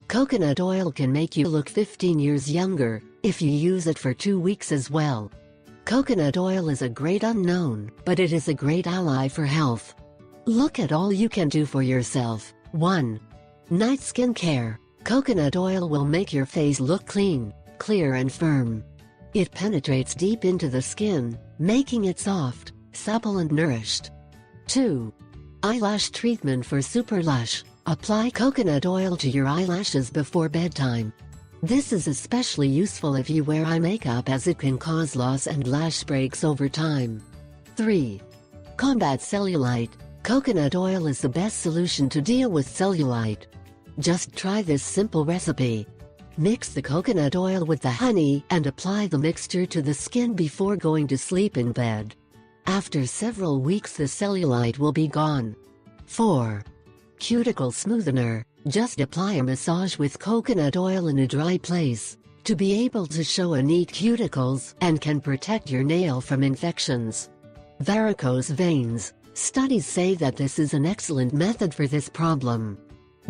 Coconut oil can make you look 15 years younger if you use it for 2 weeks as well. Coconut oil is a great unknown, but it is a great ally for health. Look at all you can do for yourself. 1. Night skin care. Coconut oil will make your face look clean, clear and firm. It penetrates deep into the skin, making it soft, supple and nourished. 2. Eyelash treatment for super lush. Apply coconut oil to your eyelashes before bedtime. This is especially useful if you wear eye makeup, as it can cause loss and lash breaks over time. 3. Combat cellulite. Coconut oil is the best solution to deal with cellulite. Just try this simple recipe. Mix the coconut oil with the honey and apply the mixture to the skin before going to sleep in bed. After several weeks, the cellulite will be gone. 4. Cuticle smoother. Just apply a massage with coconut oil in a dry place to be able to show a neat cuticles and can protect your nail from infections. Varicose veins. Studies say that this is an excellent method for this problem.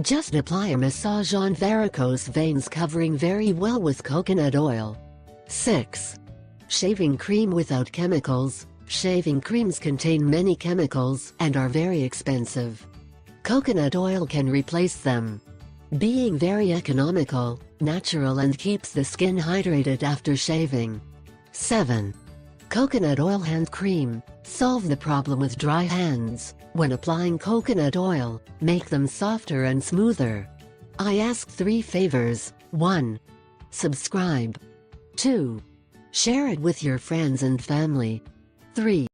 Just apply a massage on varicose veins, covering very well with coconut oil. 6. Shaving cream without chemicals. Shaving creams contain many chemicals and are very expensive. Coconut oil can replace them, being very economical, natural and keeps the skin hydrated after shaving. 7. Coconut oil hand cream. Solve the problem with dry hands. When applying coconut oil, make them softer and smoother. I ask 3 favors. 1. Subscribe. 2. Share it with your friends and family. 3.